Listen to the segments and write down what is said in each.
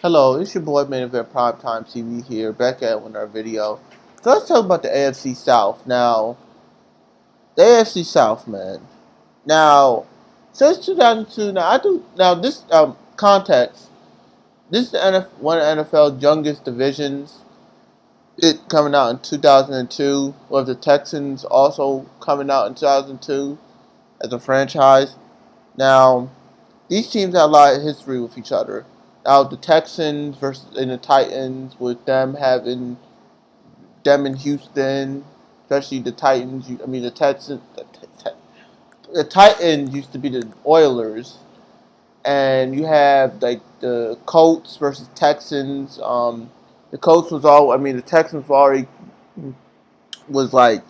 Hello, it's your boy Main Event Primetime TV here, back at another video. So let's talk about the AFC South. Now, the AFC South, man. Now, since 2002, this context. This is one of the NFL's youngest divisions. It coming out in 2002, with the Texans also coming out in 2002 as a franchise. Now, these teams have a lot of history with each other. Now the Texans versus and the Titans, with them in Houston, especially the Titans. I mean the Texans. The Titans used to be the Oilers, and you have like the Colts versus Texans. The Colts was all. I mean the Texans were already was like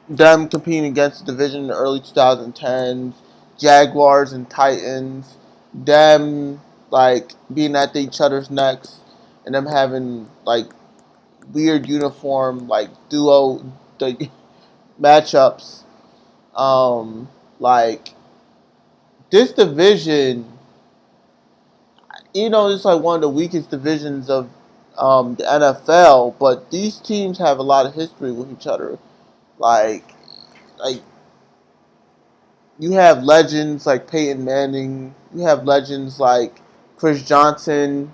them competing against the division in the early 2010s, Jaguars and Titans, them like being at each other's necks, and them having like weird uniform like duo like matchups. Um, like this division, it's like one of the weakest divisions of the NFL, but these teams have a lot of history with each other. Like, like you have legends like Peyton Manning. You have legends like Chris Johnson,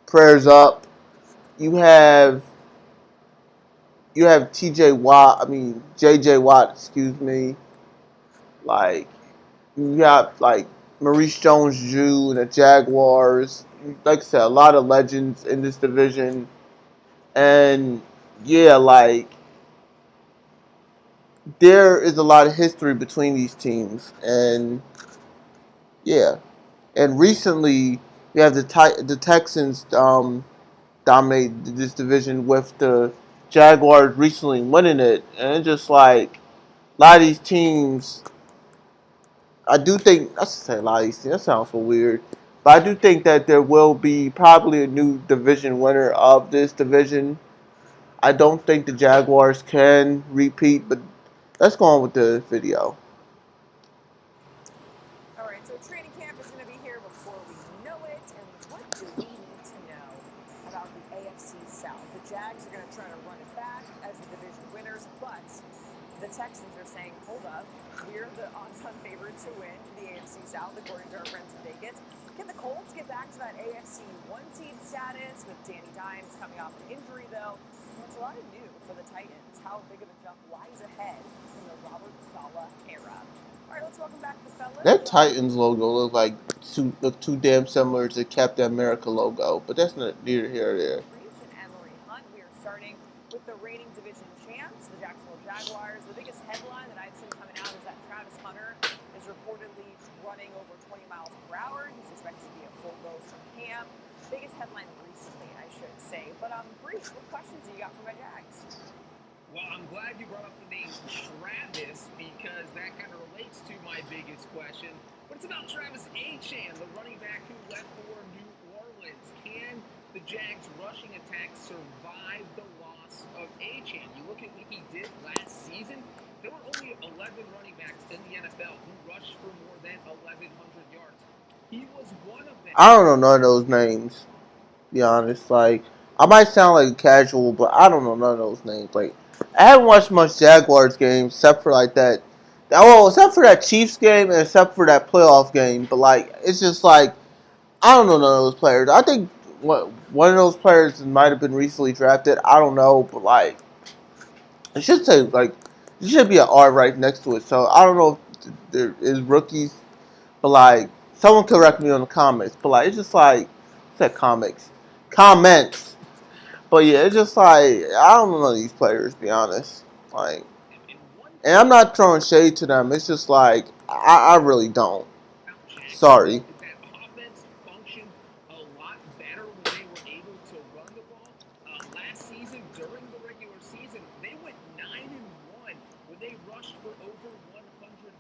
prayers up. You have you have T.J. Watt. I mean J.J. Watt. Excuse me. Like you got like Maurice Jones-Drew and the Jaguars. Like I said, a lot of legends in this division, and yeah, like there is a lot of history between these teams, and yeah, and recently you have the Texans dominate this division with the Jaguars recently winning it, and it's just like a lot of these teams. I do think I should say a lot of these teams. That sounds so weird, but I do think that there will be probably a new division winner of this division. I don't think the Jaguars can repeat, but let's go on with the video. All right, so training camp is going to be here before we know it. And what do we need to know about the AFC South? The Jags are going to try to run it back as the division winners, but the Texans are saying, hold up, we're the odds-on favorites to win the AFC South, according to our friends in Vegas. Can the Colts get back to that AFC one-seed status with Danny Dimes coming off an injury, though? Well, it's a lot of new for the Titans. How big of a jump lies ahead in the Robert Saleh era? All right, let's welcome back the fellas. That Titans logo look too damn similar to the Captain America logo, but that's not neither here nor there. Reach and Emery Hunt. We are starting with the reigning division champs, the Jacksonville Jaguars. The biggest headline that I've seen coming out is that Travis Hunter is reportedly running over 20 miles per hour. He's expected to be a full go from camp. Biggest headline recently, I should say. But Breach, what questions do you got for my Jags? Well, I'm glad you brought up the name Travis because that kind of relates to my biggest question. But it's about Travis Achan, the running back who left for New Orleans. Can the Jags' rushing attack survive the loss of Achan? You look at what he did last season, there were only 11 running backs in the NFL who rushed for more than 1,100 yards. He was one of them. I don't know none of those names. To be honest, like I might sound like casual, but I don't know none of those names. Like I haven't watched much Jaguars games except for like that. Well, except for that Chiefs game and except for that playoff game. But like it's just like I don't know none of those players. I think one of those players might have been recently drafted. I don't know, but like it should say like it should be an R right next to it. So I don't know if there is rookies, but like someone correct me on the comments. But like it's just like said comics comments. But yeah, it's just like I don't know these players. To be honest, like, And one and I'm not throwing shade to them. It's just like I really don't. about Sorry. Jacksonville is that offense functioned a lot better when they were able to run the ball. Last season, during the regular season, they went 9-1 when they rushed for over 100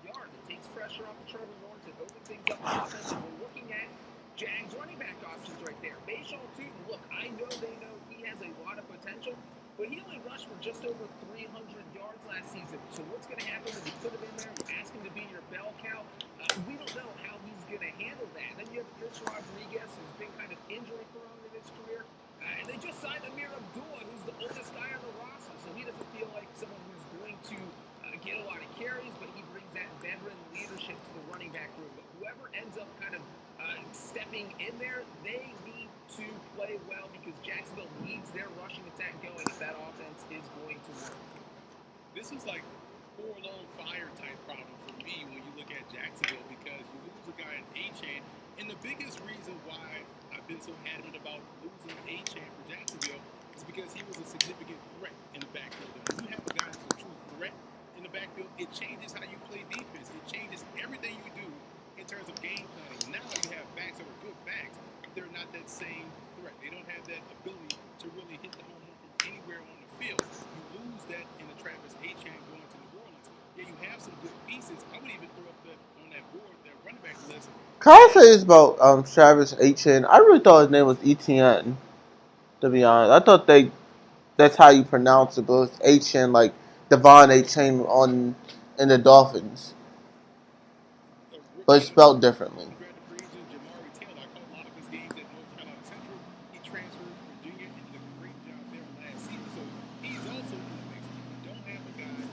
yards. It takes pressure off of Trevor Lawrence and opens things up on offense. And we're looking at Jags running back options right there. Bayshall too. Look, I know they know he has a lot of potential, but he only rushed for just over 300 yards last season. So what's going to happen when you put him in there? You ask him to be your bell cow. We don't know how he's going to handle that. Then you have Chris Rodriguez, who's been kind of injury prone in his career. And they just signed Amir Abdullah, who's the oldest guy on the roster. So he doesn't feel like someone who's going to get a lot of carries, but he brings that veteran leadership to the running back room. But whoever ends up kind of stepping in there, they need to play well because Jacksonville needs their rushing attack going if that offense is going to work. This is like Forlorn Fire type problem for me when you look at Jacksonville because you lose a guy in A-Chain. And the biggest reason why I've been so adamant about losing A-Chain for Jacksonville is because he was a significant threat in the backfield. And when you have a guy who's a true threat in the backfield, it changes how you play defense. It changes everything you do in terms of game planning. Now you have backs that are good backs, but they're not that same threat. They don't have that ability to really hit the home run from anywhere on the field. You lose that in the Travis A-Chain going to New Orleans. Yeah, you have some good pieces. I would even throw up that on that board, that running back list. Can I say this about Travis Etienne? I really thought his name was Etienne. To be honest, I thought that's how you pronounce it, but it's Etienne, like Devon Etienne on in the Dolphins, but it's spelled differently. Undrafted free agent Jamari Taylor. I caught a lot of his games at North Carolina Central. He transferred to Virginia and did a great job there last season. So he's also in the mix. You don't have a guy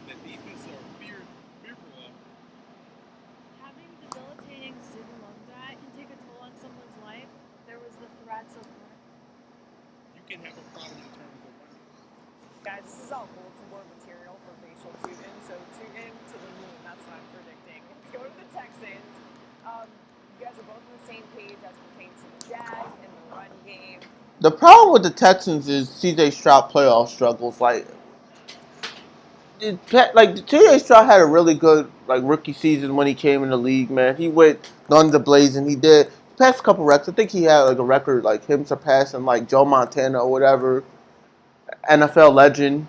that defense are fearful of. Having debilitating student loan debt can take a toll on someone's life. There was the threats of You can have a problem in terms of running. Guys, this is all bulletin board material for facial tune in, so tune in to the moon. That's what I'm predicting. Let's go to the Texans. You guys are both on the same page as pertains to the Jags and the run game. The problem with the Texans is C.J. Stroud playoff struggles. C.J. Stroud had a really good rookie season when he came in the league. Man, he went guns a blazing. He did past a couple records. I think he had a record him surpassing Joe Montana or whatever. NFL legend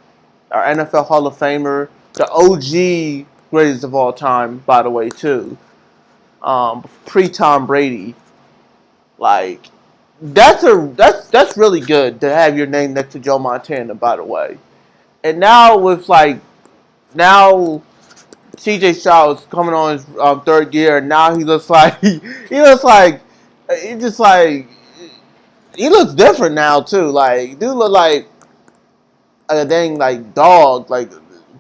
or NFL Hall of Famer, the OG greatest of all time, by the way, too. Pre Tom Brady, like that's really good to have your name next to Joe Montana, by the way. And now with now CJ Stroud is coming on his third year, and now he looks like he looks like he just he looks different now too. Dude look like a dang dog,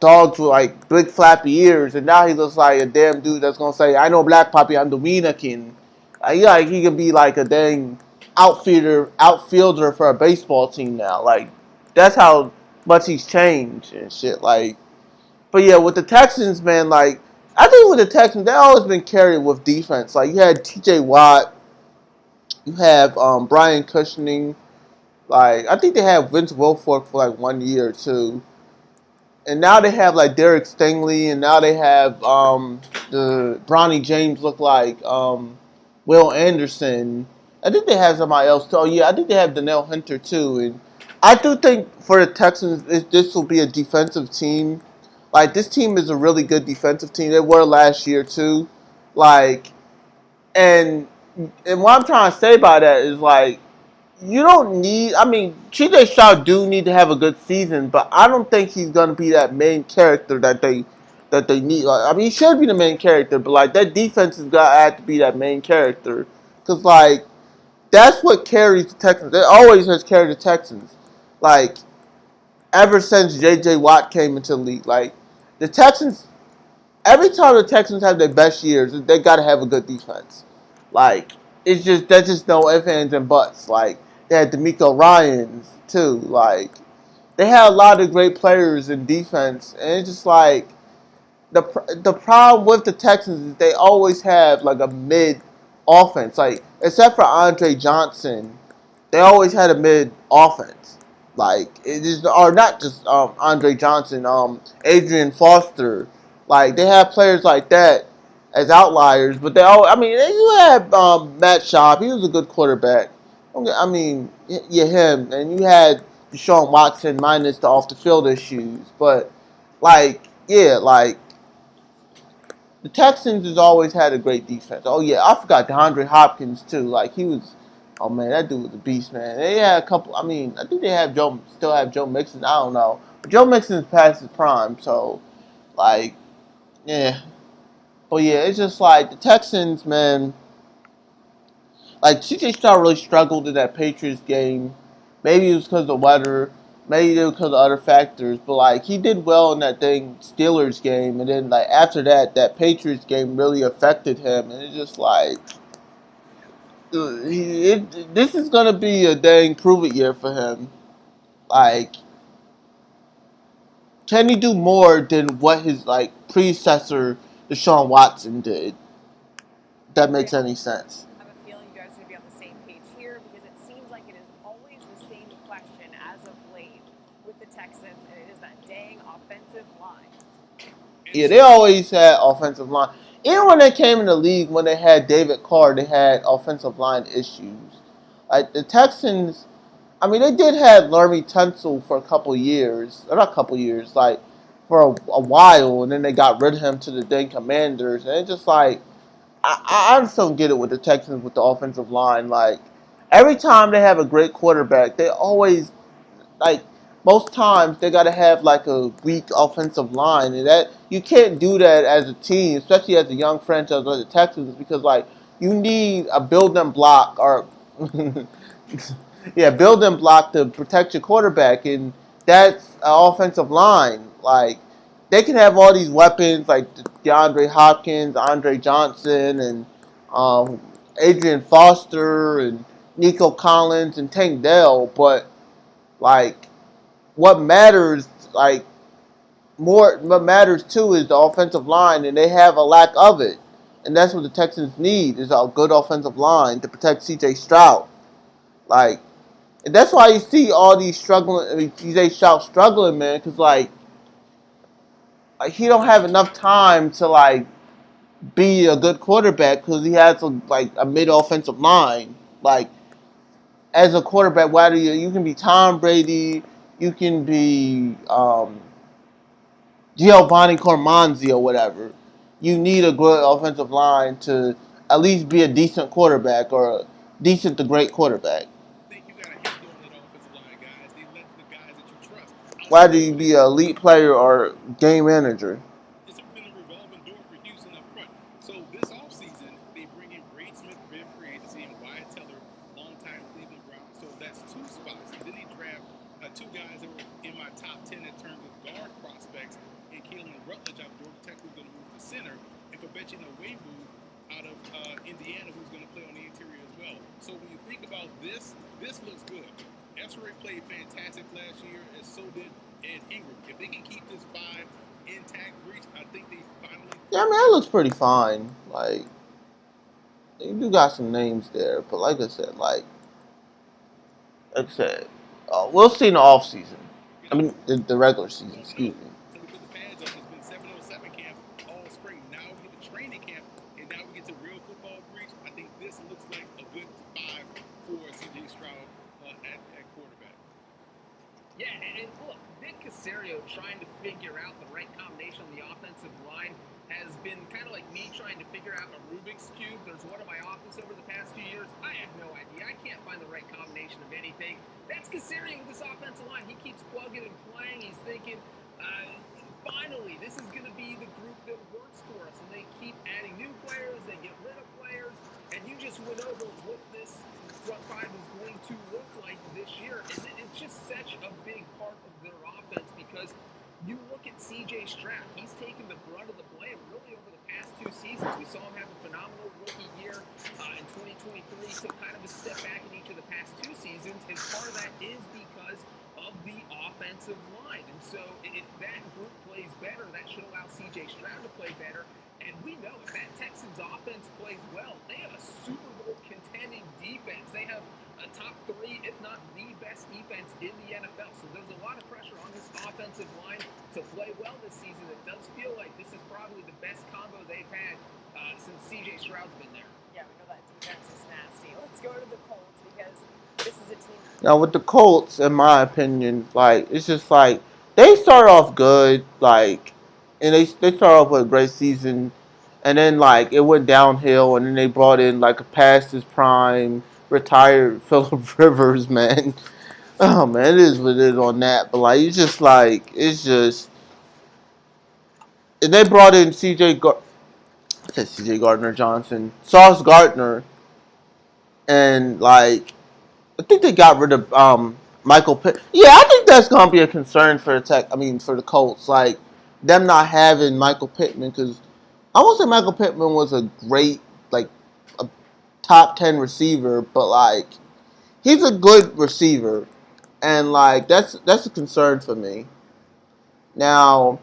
dogs with big flappy ears, and now he looks like a damn dude that's gonna say, "I know Black Poppy, I'm Dominican." He could be like a dang outfielder for a baseball team now. That's how much he's changed and shit. But yeah, with the Texans, man, I think with the Texans, they always been carried with defense. You had T.J. Watt, you have Brian Cushing. I think they had Vince Wilfork for 1 year or two. And now they have Derek Stingley, and now they have the Bronny James look like Will Anderson. I think they have somebody else too. Oh yeah, I think they have Danielle Hunter too. And I do think for the Texans, this will be a defensive team. This team is a really good defensive team. They were last year too. Like, and what I'm trying to say by that is you don't need. I mean, CJ Stroud do need to have a good season, but I don't think he's gonna be that main character that they need. I mean, he should be the main character, but that defense has got to have to be that main character, because that's what carries the Texans. It always has carried the Texans, like ever since J.J. Watt came into the league. The Texans, every time the Texans have their best years, they got to have a good defense. It's just that's just no ifs, ands, and buts. They had D'Amico Ryans too. They had a lot of great players in defense, and it's just the problem with the Texans is they always have a mid offense. Except for Andre Johnson, they always had a mid offense. It is, or not just Andre Johnson, Adrian Foster. They have players like that as outliers, but they all. I mean, you had Matt Schaub. He was a good quarterback. I mean, yeah, him, and you had Deshaun Watson minus the off the field issues, but yeah, the Texans has always had a great defense. Oh yeah, I forgot DeAndre Hopkins too. Oh man, that dude was a beast, man. They had a couple. I mean, I think they have still have Joe Mixon. I don't know, but Joe Mixon's past his prime, so like, yeah. But yeah, it's just like the Texans, man. Like CJ Stroud really struggled in that Patriots game. Maybe it was because of the weather. Maybe it was because of other factors. But like he did well in that dang Steelers game, and then like after that, that Patriots game really affected him, and it's just like this is gonna be a dang prove it year for him. Like, can he do more than what his like predecessor, Deshaun Watson, did? If that makes any sense. I have a feeling you guys are going to be on the same page here because it seems like it is always the same question as of late with the Texans, and it is that dang offensive line. Yeah, they always had offensive line. Even when they came in the league, when they had David Carr, they had offensive line issues. Like the Texans, I mean, they did have Larry Tunsil for a couple years, or not a couple years, like for a while, and then they got rid of him to the then Commanders, and it's just like I just don't get it with the Texans with the offensive line. Like every time they have a great quarterback, they always like most times they got to have like a weak offensive line, and that you can't do that as a team, especially as a young franchise like the Texans, because like you need a build-in block or yeah, build-in block to protect your quarterback, and that's an offensive line. Like they can have all these weapons like DeAndre Hopkins, Andre Johnson, and um, Adrian Foster, and Nico Collins, and Tank Dell, but like what matters, like more, what matters too is the offensive line, and they have a lack of it, and that's what the Texans need is a good offensive line to protect C.J. Stroud. Like, and that's why you see all these struggling. I mean, C.J. Stroud struggling, man, because like he don't have enough time to like be a good quarterback because he has like a mid offensive line. Like as a quarterback, whether you can be Tom Brady, you can be Giovanni Cormanzi or whatever. You need a good offensive line to at least be a decent quarterback or a decent to great quarterback. I think you got to hit on that offensive line, guys. They let the guys that you trust out Whether there you when be they an elite player or game manager. it's been a revolving door for Houston up front. So this offseason, they bring in Braid Smith via free agency and Wyatt Teller, longtime Cleveland Brown. So that's two spots. And then they draft two guys that were in my top 10 in terms of guard prospects, and Kalen Rutledge out of Georgia Tech, who's going to move to center, and Fabechi Nwaibu out of Indiana, who's going to play on the interior as well. So when you think about this, this looks good. Esrae played fantastic last year, and so did Ed Ingram. If they can keep this five intact breach, I think they finally. Yeah, I mean that looks pretty fine. Like you do got some names there, but like I said, we'll see in the off season. You I know, mean the regular season. won't know Excuse me. until we put the pads on. It's been 707 camp all spring. Now we get to training camp, and now we get to real football breach. I think this looks like a good five for CJ Stroud at quarterback. Yeah, and look, Nick Caserio trying to figure out the right combination on the offensive line has been kind of like me trying to figure out a Rubik's Cube. There's one in my office over the past few years. I have no idea. I can't find the right combination of anything. That's Caserio with this offensive line. He keeps plugging and playing. He's thinking, finally, this is going to be the group that works for us. And they keep adding new players. They get rid of players. And you just went over what this front five is going to look like this year. And it's just such a big part of their offense because you look at C.J. Stroud. He's taken the brunt of the blame really over the past two seasons. We saw him have a phenomenal rookie year in 2023. So kind of a step back in each of the past two seasons. And part of that is because of the offensive line. And so if that group plays better, that should allow C.J. Stroud to play better. And we know if that Texans offense plays well, they have a Super Bowl contending defense. They have a top three, if not the best defense in the NFL. So there's a lot of pressure on this offensive line to play well this season. It does feel like this is probably the best combo they've had since C.J. Stroud's been there. Yeah, we know that defense is nasty. Let's go to the Colts because this is a team. Now with the Colts, in my opinion, like it's just like they start off good, like, and they start off with a great season, and then like it went downhill, and then they brought in like a past his prime retired Philip Rivers, man. Oh man, it is what it is on that. But like, it's just. And they brought in I said C.J. Gardner Johnson, Sauce Gardner, and like I think they got rid of Michael Pitt. Yeah, I think that's gonna be a concern for the Tech. I mean, for the Colts, like them not having Michael Pittman, because I won't say Michael Pittman was a great like a top 10 receiver, but like he's a good receiver, and like that's a concern for me. Now,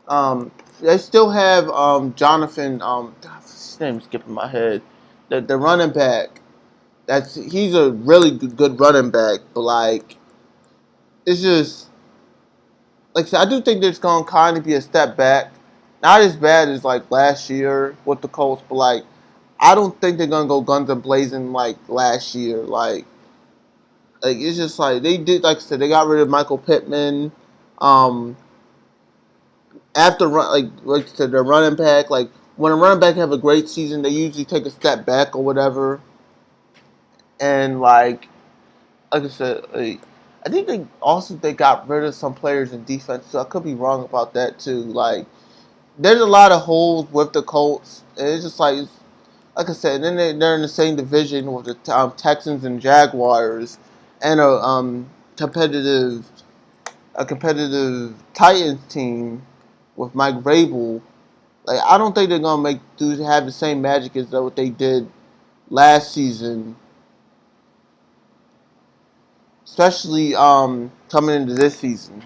um, they still have Jonathan. His name's skipping my head. The running back. He's a really good running back, but like it's just like I said, I do think there's gonna kind of be a step back. Not as bad as like last year with the Colts, but like I don't think they're gonna go guns and blazing like last year. Like it's just like they did. Like I said, they got rid of Michael Pittman. Um, after like I said, their running back. Like when a running back have a great season, they usually take a step back or whatever. And like I said, I think they got rid of some players in defense. So I could be wrong about that too. Like there's a lot of holes with the Colts. And it's just like I said. And then they're in the same division with the Texans and Jaguars, and competitive a competitive Titans team with Mike Vrabel. Like I don't think they're gonna have the same magic as what they did last season, especially coming into this season.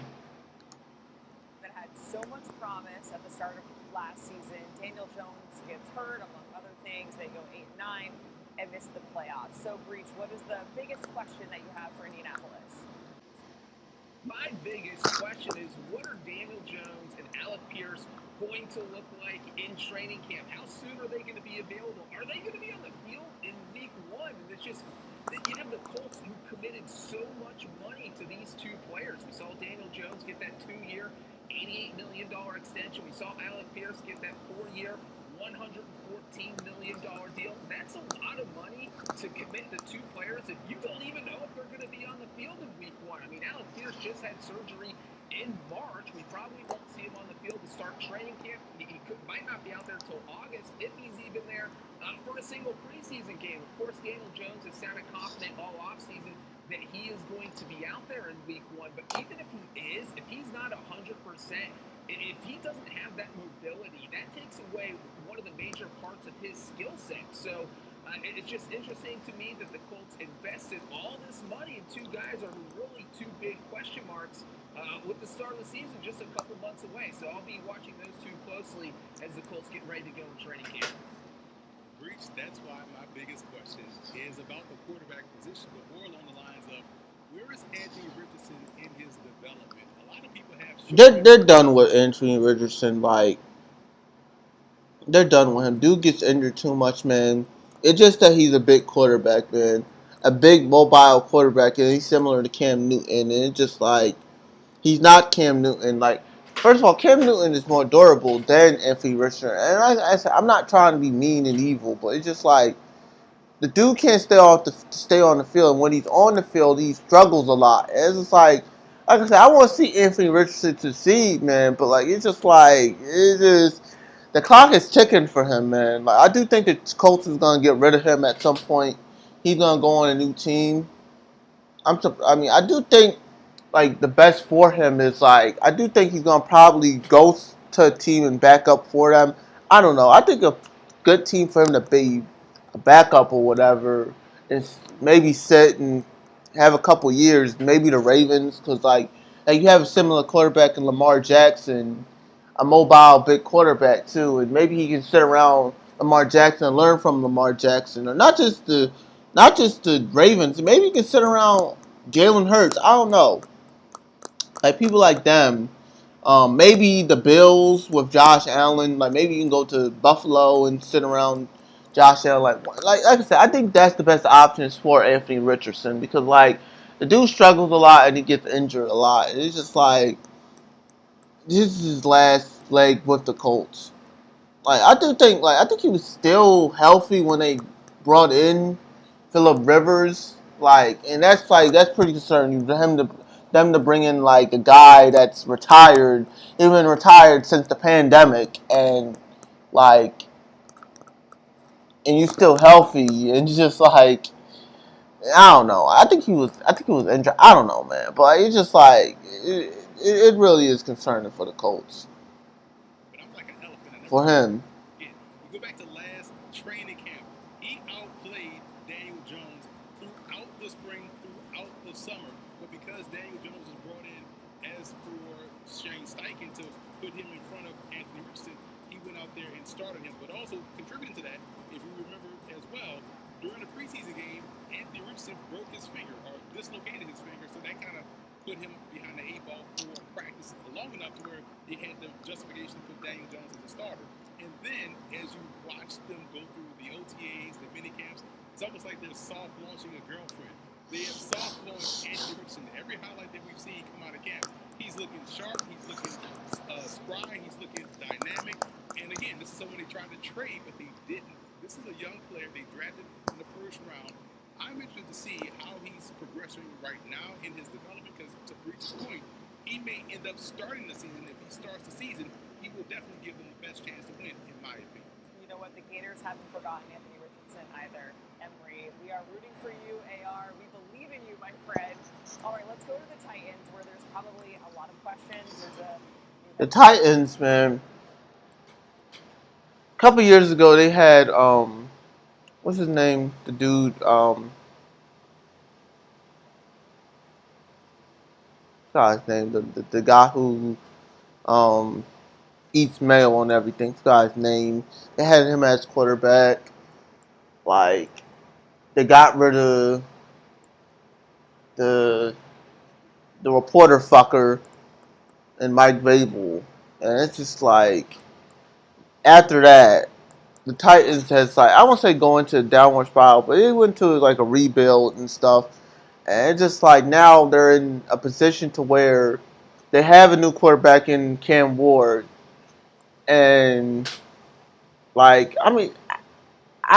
That had so much promise at the start of last season. Daniel Jones gets hurt, among other things. They go 8-9 and miss the playoffs. So, Breach, what is the biggest question that you have for Indianapolis? My biggest question is, what are Daniel Jones and Alec Pierce going to look like in training camp? How soon are they going to be available? Are they going to be on the field in week one? And it's just, you have the Colts who committed so much money to these two players. We saw Daniel Jones get that 2-year, $88 million extension. We saw Alec Pierce get that 4-year, $114 million deal. That's a lot of money to commit to two players if you don't even know if they're going to be on the field in week one. I mean, Alec Pierce just had surgery in March. We probably won't see him on the field to start training camp. Might not be out there until August, if he's even there for a single preseason game. Of course, Daniel Jones has sounded confident all offseason that he is going to be out there in week one. But even if he is, if he's not 100%, if he doesn't have that mobility, that takes away one of the major parts of his skill set. So it's just interesting to me that the Colts invested all this money in two guys are really two big question marks with the start of the season just a couple months away. So I'll be watching those two closely as the Colts get ready to go in training camp. Breach, that's why my biggest question is about the quarterback position, but more along the lines of where is Anthony Richardson in his development? A lot of people have They're done with Anthony Richardson. Like they're done with him. Dude gets injured too much, man. It's just that he's a big quarterback, man. A big mobile quarterback, and he's similar to Cam Newton. And it's just like he's not Cam Newton. Like first of all, Cam Newton is more durable than Anthony Richardson. And I said, I'm not trying to be mean and evil, but it's just like the dude can't stay on the field. And when he's on the field, he struggles a lot. And it's just like I said, I want to see Anthony Richardson succeed, man. But like it's just the clock is ticking for him, man. Like I do think the Colts is gonna get rid of him at some point. He's gonna go on a new team. I mean, I do think like the best for him is like I do think he's gonna probably go to a team and back up for them. I don't know. I think a good team for him to be a backup or whatever is maybe sit and have a couple years. Maybe the Ravens because like you have a similar quarterback in Lamar Jackson, a mobile big quarterback too, and maybe he can sit around Lamar Jackson and learn from Lamar Jackson, or not just the Ravens. Maybe he can sit around Jalen Hurts. I don't know. Like people like them. Maybe the Bills with Josh Allen. Like maybe you can go to Buffalo and sit around Josh Allen. Like I said, I think that's the best options for Anthony Richardson because like the dude struggles a lot and he gets injured a lot. And it's just like this is his last leg with the Colts. I think he was still healthy when they brought in Phillip Rivers, and that's pretty concerning. Them to bring in like a guy that's retired, even retired since the pandemic, like, and you still healthy, and just like I don't know. I think he was injured. I don't know, man. But it's just like it really is concerning for the Colts. But I'm like an elephant in the For room. him. Again, we go back to last training camp. He outplayed Daniel Jones throughout the spring, throughout the summer. But because Daniel Jones was brought in as for Shane Steichen to put him in front of Anthony Richardson, he went out there and started him. But also contributing to that, if you remember as well, during the preseason game, Anthony Richardson broke his finger or dislocated his finger, so that kind of put him behind the eight ball for practice long enough to where they had the justification to put Daniel Jones as a starter. And then, as you watch them go through the OTAs, the mini camps, it's almost like they're soft launching a girlfriend. They have soft launched Anthony Richardson. Every highlight that we've seen come out of camp, he's looking sharp, he's looking spry, he's looking dynamic. And again, this is someone they tried to trade, but they didn't. This is a young player they drafted in the first round. I'm interested to see how he's progressing right now in his development because, to Breach's point, he may end up starting the season. If he starts the season, he will definitely give them the best chance to win, in my opinion. You know what? The Gators haven't forgotten Anthony Richardson either. Emery, we are rooting for you, AR. We believe in you, my friend. All right, let's go to the Titans, where there's probably a lot of questions. The Titans, man. A couple years ago, they had what's his name? The dude forgot his name. The guy who um eats mail and everything. Forgot his name. They had him as quarterback. Like they got rid of the the reporter fucker and Mike Vrabel, and it's just like after that, the Titans has I won't say go into a downward spiral, but it went to like a rebuild and stuff, and it's just like now they're in a position to where they have a new quarterback in Cam Ward, and I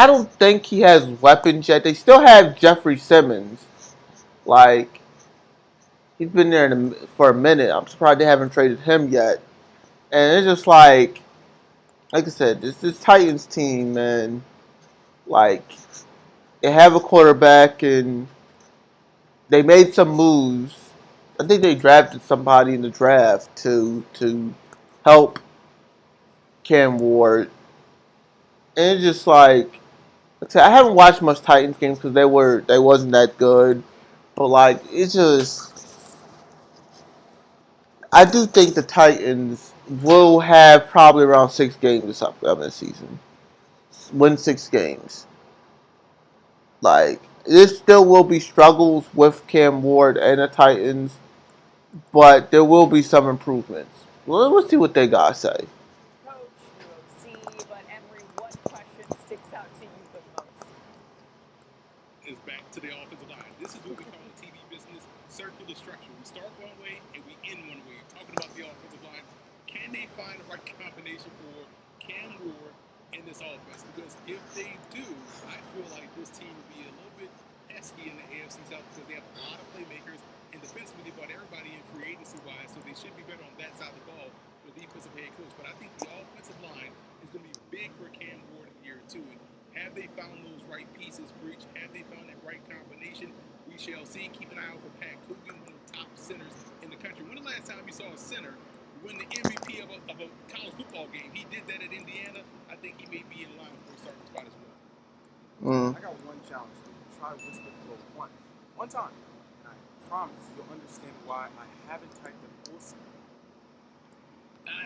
don't think he has weapons yet. They still have Jeffrey Simmons, like he's been there for a minute. I'm surprised they haven't traded him yet, and it's just like I said, this Titans team, man. Like they have a quarterback, and they made some moves. I think they drafted somebody in the draft to help Cam Ward, and it's just like I said, I haven't watched much Titans games because they wasn't that good, but like it's just I do think the Titans will have probably around 6 games this upcoming season. Win 6 games. Like there still will be struggles with Cam Ward and the Titans, but there will be some improvements. Well, let's see what they gotta say. Coach, UOC, but Emery, what question sticks out to you the most? Is back to the offensive line. This is what we call in TV business circular structure. We start one way and we end one way. Talking about the offensive line, can they find the right combination for Cam Ward in this offense? Because if they do, I feel like this team will be a little bit pesky in the AFC South because they have a lot of playmakers and defensively they brought everybody in free agency wise, so they should be better on that side of the ball with the defensive head coach. But I think the offensive line is going to be big for Cam Ward in year two. Have they found those right pieces, Breach? Have they found that right combination? We shall see. Keep an eye out for Pat Coogan, one of the top centers in the country. When the last time you saw a center win the MVP of a college football game? He did that at Indiana. I think he may be in line for a starting spot as well. I got one challenge for you. Try to whisper the flow one time. And I promise you'll understand why I haven't typed the full speed.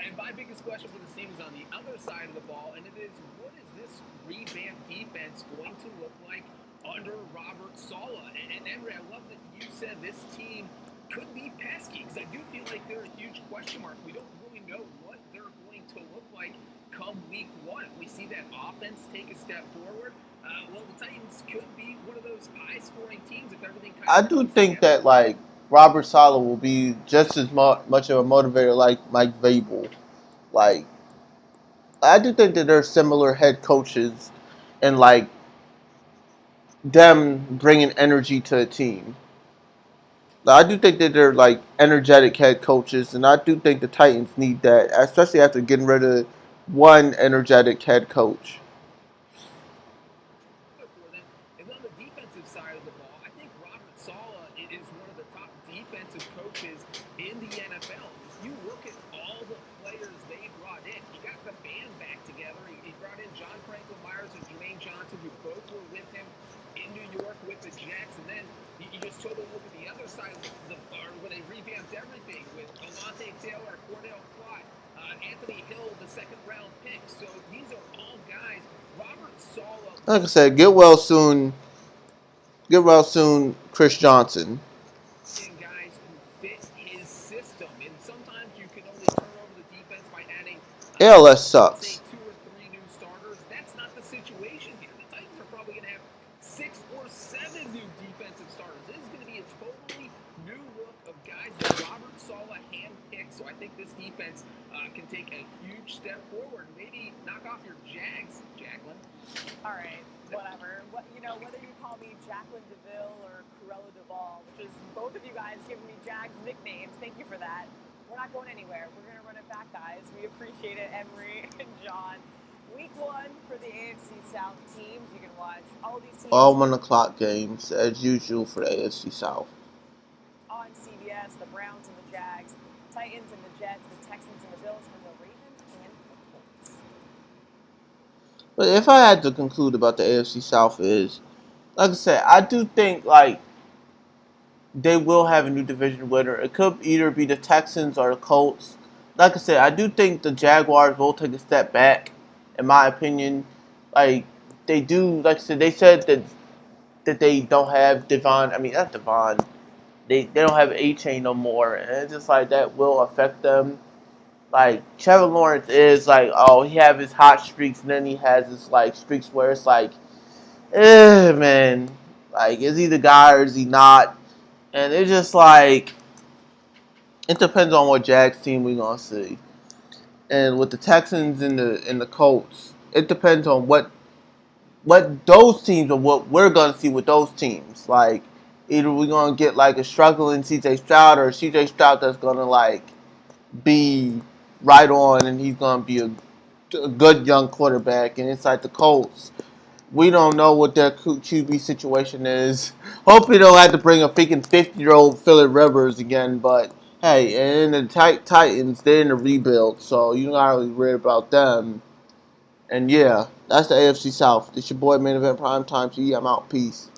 And my biggest question for the team is on the other side of the ball, and it is, what is this revamped defense going to look like under Robert Saleh? And Emery, I love that you said this team could be pesky, because I do feel like they're a huge question mark. We don't really know what they're going to look like come week one. If we see that offense take a step forward, well, the Titans could be one of those high-scoring teams if everything kind of I do think that like Robert Saleh will be just as much of a motivator like Mike Vrabel. Like I do think that they're similar head coaches, and like them bringing energy to a team. I do think that they're like energetic head coaches, and I do think the Titans need that, especially after getting rid of one energetic head coach. For them. And on the defensive side of the ball, I think Robert Saleh is one of the top defensive coaches in the NFL. If you look at all the players they brought in, he got the band back together. He brought in John Franklin Myers and Jermaine Johnson, who both were with him in New York with the Jets. And then you just took a look at the other side of the bar where they revamped everything with Alontae Taylor, Cordell Flott, Anthony Hill, the second round pick. So these are all guys. Robert Saleh. Like I said, get well soon. Get well soon, Chris Johnson. Guys who fit his system, and sometimes you can only turn over the defense by adding, ALS say, sucks. 2 or 3 new starters. That's not the situation here. The Titans are probably going to have 6 or 7 new defensive starters. This is going to be a totally new look of guys that Robert Saleh handpicked. So I think this defense can take a huge step forward. Maybe knock off your Jags, Jacqueline. All right, whatever. Whether you call me Jacqueline DeVille or Corella Duvall, which is both of you guys giving me Jags nicknames. Thank you for that. We're not going anywhere. We're going to run it back, guys. We appreciate it, Emery and John. Week 1 for the AFC South teams. You can watch all these teams. All 1:00 games, as usual for the AFC South. On CBS, the Browns and the Jags, Titans and the Jets, the Texans and the Bills, and the Ravens and the Colts. But if I had to conclude about the AFC South is, like I said, I do think like they will have a new division winner. It could either be the Texans or the Colts. Like I said, I do think the Jaguars will take a step back, in my opinion. Like they do, like I said, they said that they don't have Devon. I mean, not Devon. They don't have A-Chain no more, and it's just like that will affect them. Like Trevor Lawrence is like, oh, he have his hot streaks, and then he has his like streaks where it's like, man, like is he the guy or is he not? And it's just like it depends on what Jags team we gonna see. And with the Texans and the Colts, it depends on what those teams or what we're gonna see with those teams. Like either we're gonna get like a struggling CJ Stroud or CJ Stroud that's gonna like be right on and he's gonna be a good young quarterback. And inside the Colts, we don't know what their QB situation is. Hope we don't have to bring a freaking 50-year-old Phillip Rivers again. But hey, and the Titans, they're in a rebuild, so you don't gotta really worry about them. And yeah, that's the AFC South. This your boy Main Event Prime Time. I'm out. Peace.